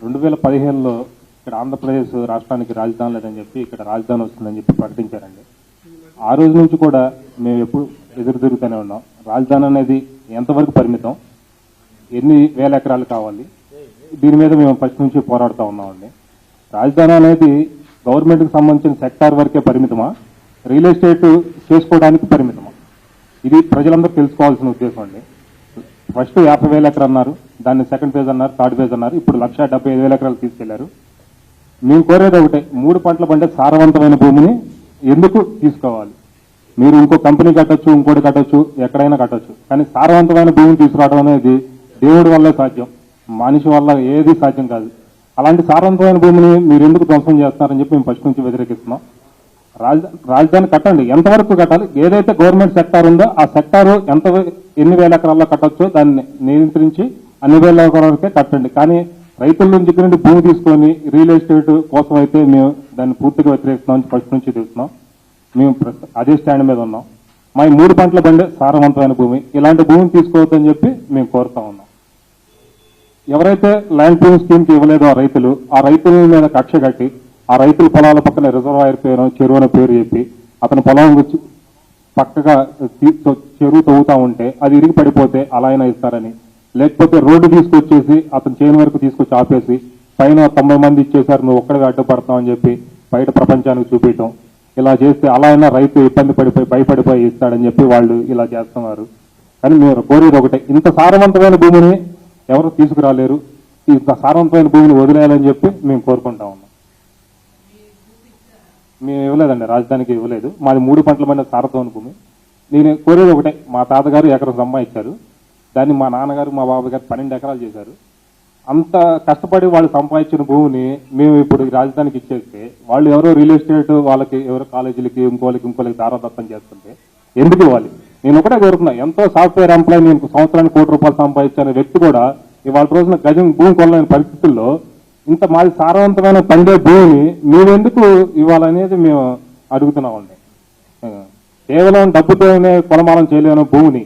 2015లో ఇక్కడ ఆంధ్రప్రదేశ్ రాష్ట్రానికి రాజధాని లేదని చెప్పి ఇక్కడ రాజధాని వస్తుందని చెప్పి ప్రకటించారండి. ఆ రోజు నుంచి కూడా మేము ఎప్పుడు ఎదురు తిరుగుతూనే ఉన్నాం. రాజధాని అనేది ఎంతవరకు పరిమితం, ఎన్ని వేల ఎకరాలు కావాలి, దీని మీద మేము ఫస్ట్ నుంచి పోరాడుతూ ఉన్నామండి. రాజధాని అనేది గవర్నమెంట్కి సంబంధించిన సెక్టార్ వరకే పరిమితమా, రియల్ ఎస్టేట్ చేసుకోవడానికి పరిమితమా, ఇది ప్రజలందరూ తెలుసుకోవాల్సిన ఉద్దేశం అండి. ఫస్ట్ 50,000 ఎకరాలు అన్నారు, దాన్ని సెకండ్ ఫేజ్ అన్నారు, థర్డ్ ఫేజ్ అన్నారు, ఇప్పుడు 1,75,000 ఎకరాలు తీసుకెళ్లారు. మేము కోరేది ఒకటే, 3 పంటల పండే సారవంతమైన భూమిని ఎందుకు తీసుకోవాలి? మీరు ఇంకో కంపెనీ కట్టొచ్చు, ఇంకోటి కట్టొచ్చు, ఎక్కడైనా కట్టొచ్చు, కానీ సారవంతమైన భూమిని తీసుకురావడం అనేది దేవుడి వల్లే సాధ్యం, మనిషి వల్ల ఏది సాధ్యం కాదు. అలాంటి సారవంతమైన భూమిని మీరు ఎందుకు ధ్వంసం చేస్తున్నారని చెప్పి మేము ఫస్ట్ నుంచి వ్యతిరేకిస్తున్నాం. రాజధాని కట్టండి, ఎంతవరకు కట్టాలి, ఏదైతే గవర్నమెంట్ సెక్టార్ ఉందో ఆ సెక్టారు ఎన్ని వేల ఎకరాల్లో కట్టొచ్చో దాన్ని నియంత్రించి అన్ని వేల ఎకరాలకే కట్టండి. కానీ రైతుల నుంచి దగ్గర నుండి భూమి తీసుకొని రియల్ ఎస్టేట్ కోసం అయితే మేము దాన్ని పూర్తిగా వ్యతిరేకిస్తున్నామని ఫస్ట్ నుంచి తెలుస్తున్నాం. మేము అదే స్టాండ్ మీద ఉన్నాం. మా 3 పంటల బండే సారవంతమైన భూమి, ఇలాంటి భూమిని తీసుకోవద్దని చెప్పి మేము కోరుతా ఉన్నాం. ఎవరైతే ల్యాండ్ పూలింగ్ స్కీమ్కి ఇవ్వలేదో ఆ రైతుల మీద కక్ష కట్టి ఆ రైతుల పొలాల పక్కన రిజర్వాయర్ పేరు, చెరువుల పేరు చెప్పి అతని పొలం వచ్చి పక్కగా చెరువు తవ్వుతా ఉంటే అది ఇరిగి పడిపోతే అలా అయినా ఇస్తారని, లేకపోతే రోడ్డు తీసుకొచ్చేసి అతని చేను వరకు తీసుకొచ్చి ఆపేసి పైన 90 మంది ఇచ్చేసారు, నువ్వు ఒక్కడిగా అడ్డుపడతావు అని చెప్పి బయట ప్రపంచానికి చూపించడం, ఇలా చేస్తే అలా అయినా రైతు ఇబ్బంది పడిపోయి భయపడిపోయి ఇస్తాడని చెప్పి వాళ్ళు ఇలా చేస్తున్నారు. కానీ మీరు కోరేది ఒకటే, ఇంత సారవంతమైన భూమిని ఎవరు తీసుకురాలేరు, ఇంత సారవంతమైన భూమిని వదిలేయాలని చెప్పి మేము కోరుకుంటా ఉన్నాం. మేము ఇవ్వలేదండి, రాజధానికి ఇవ్వలేదు. మాది 3 పంటల పండే సారవంతమైన భూమి. నేను కోరేది ఒకటే, మా తాతగారు ఎకరం సంపాదించారు, దాన్ని మా నాన్నగారు మా బాబాయ్ గారు 12 ఎకరాలు చేశారు. అంత కష్టపడి వాళ్ళు సంపాదించిన భూమిని మేము ఇప్పుడు రాజధానికి ఇచ్చేస్తే వాళ్ళు ఎవరో రియల్ ఎస్టేట్ వాళ్ళకి ఎవరో కాలేజీలకి ఇంకోలకి దారాదత్తం చేస్తుంటే ఎందుకు ఇవ్వాలి? నేను ఒకటే కోరుతున్నా, ఎంతో సాఫ్ట్వేర్ ఎంప్లాయ్, నేను సంవత్సరానికి ₹1,00,00,000 సంపాదించిన వ్యక్తి కూడా ఇవాళ రోజున గజం భూమి కొనలేని పరిస్థితుల్లో ఇంత మాది సారవంతమైన పండే భూమిని మీరెందుకు ఇవ్వాలనేది మేము అడుగుతున్నామండి. కేవలం డబ్బుతోనే కొలమానం చేయలేని భూమి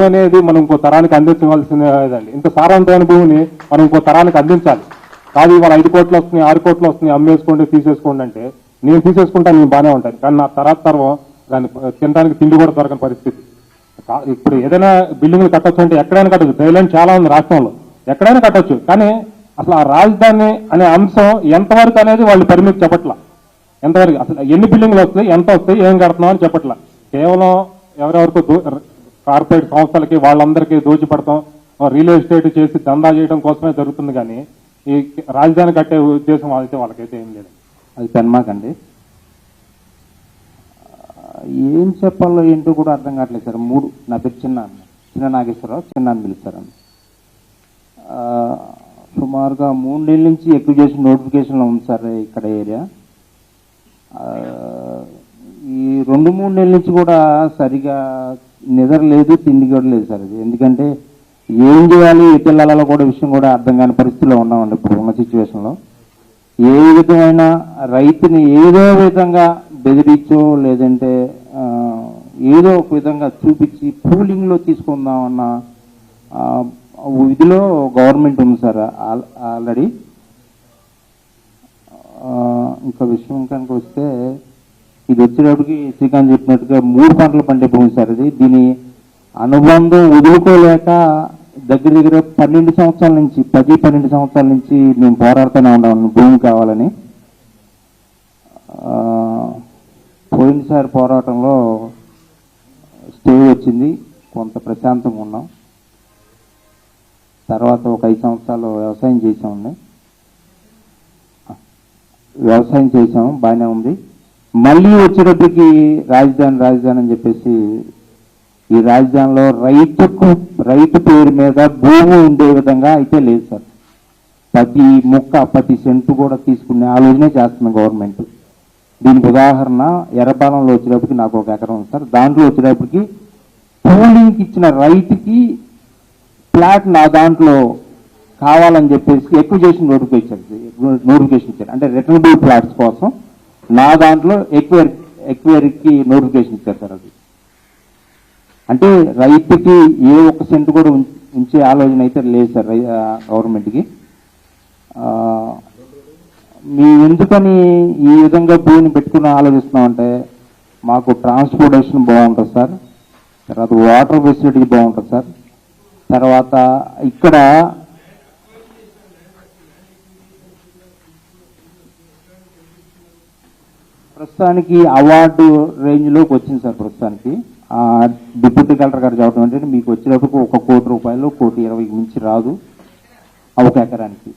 అనేది మనం ఇంకో తరానికి అందించవలసిందేదండి. ఇంత సారవంతమైన భూమిని మనం ఇంకో తరానికి అందించాలి. కాదు ఇవాళ 5 కోట్లు వస్తున్నాయి, 6 కోట్లు వస్తున్నాయి, అమ్మేసుకోండి, తీసేసుకోండి అంటే నేను తీసేసుకుంటాను, నేను బాగానే ఉంటాను. కానీ నా తరం దాన్ని తినడానికి తిండి కూడా దొరకని పరిస్థితి. ఇప్పుడు ఏదైనా బిల్డింగ్లు కట్టొచ్చు అంటే ఎక్కడైనా కట్టొచ్చు, థైలాండ్ చాలా ఉంది రాష్ట్రంలో, ఎక్కడైనా కట్టొచ్చు. కానీ అసలు ఆ రాజధాని అనే అంశం ఎంతవరకు అనేది వాళ్ళు పరిమితి చెప్పట్లా. ఎంతవరకు అసలు ఎన్ని బిల్డింగ్లు వస్తాయి, ఎంత వస్తాయి, ఏం కడుతున్నాం అని చెప్పట్లా. కేవలం ఎవరెవరికో కార్పొరేట్ సంస్థలకి వాళ్ళందరికీ దోచిపడతాం, రియల్ ఎస్టేట్ చేసి దందా చేయడం కోసమే జరుగుతుంది. కానీ ఈ రాజధాని కట్టే ఉద్దేశం అయితే వాళ్ళకైతే ఏం లేదు. అది పెన్మాకండి. ఏం చెప్పాలో ఏంటో కూడా అర్థం కావట్లేదు సార్. నా పేరు చిన్న నాగేశ్వరరావు, చిన్న అని పిలుస్తారండి. సుమారుగా 3 నెలల నుంచి ఎక్విజేషన్ నోటిఫికేషన్లో ఉంది సార్ ఇక్కడ ఏరియా. ఈ 2-3 నెలల నుంచి కూడా సరిగా నిద్ర లేదు, తిండి కూడా లేదు సార్. అది ఎందుకంటే ఏం చేయాలి, ఎటు వెళ్ళాలో కూడా విషయం కూడా అర్థం కాని పరిస్థితిలో ఉన్నామండి ఇప్పుడు ఉన్న సిచ్యువేషన్లో. ఏ విధమైన రైతుని ఏదో విధంగా బెదిరించో లేదంటే ఏదో ఒక విధంగా చూపించి పూలింగ్లో తీసుకుందామన్న ఇదిలో గవర్నమెంట్ ఉంది సార్ ఆల్రెడీ. ఇంకా విషయం కనుక వస్తే ఇది వచ్చేటప్పటికి శ్రీకాంత్ చెప్పినట్టుగా 3 పంటలు పండే భూమి సార్ ఇది. దీని అనుబంధం వదులుకోలేక దగ్గర 12 సంవత్సరాల నుంచి 10-12 సంవత్సరాల నుంచి మేము పోరాడుతూనే ఉన్నాము భూమి కావాలని. పోయినసారి పోరాటంలో స్టే వచ్చింది, కొంత ప్రశాంతంగా ఉన్నాం. తర్వాత ఒక 5 సంవత్సరాలు వ్యవసాయం చేసాము, బాగానే ఉంది. మళ్ళీ వచ్చేటప్పటికి రాజధాని అని చెప్పేసి ఈ రాజధానిలో రైతు పేరు మీద భూమి ఉండే విధంగా అయితే లేదు సార్. ప్రతి మొక్క ప్రతి సెంటు కూడా తీసుకునే ఆలోచనే చేస్తుంది గవర్నమెంట్. దీనికి ఉదాహరణ ఎర్రపాలెంలో వచ్చేటప్పటికి నాకు 1 ఎకరం ఉంది సార్. దాంట్లో వచ్చేటప్పటికి పూలింగ్కి ఇచ్చిన రైతుకి ప్లాట్ నా దాంట్లో కావాలని చెప్పేసి ఎక్విజేషన్ నోటిఫికేషన్ ఇచ్చారు. అంటే రిటర్నబుల్ ప్లాట్స్ కోసం నా దాంట్లో ఎక్వైరీకి నోటిఫికేషన్ ఇచ్చారు సార్. అది అంటే రైతుకి ఏ ఒక్క సెంటు కూడా ఉంచే ఆలోచన అయితే లేదు సార్ గవర్నమెంట్కి. మేము ఎందుకని ఈ విధంగా భూమిని పెట్టుకుని ఆలోచిస్తున్నామంటే మాకు ట్రాన్స్పోర్టేషన్ బాగుంటుంది సార్, తర్వాత వాటర్ ఫెసిలిటీ బాగుంటుంది సార్, తర్వాత ఇక్కడ ప్రస్తుతానికి అవార్డు రేంజ్లోకి వచ్చింది సార్. ప్రస్తుతానికి డిప్యూటీ కలెక్టర్ గారు చెప్పడం ఏంటంటే మీకు వచ్చేటప్పుడు 1 కోటి రూపాయలు 1,20,00,000 మించి రాదు ఒక ఎకరానికి.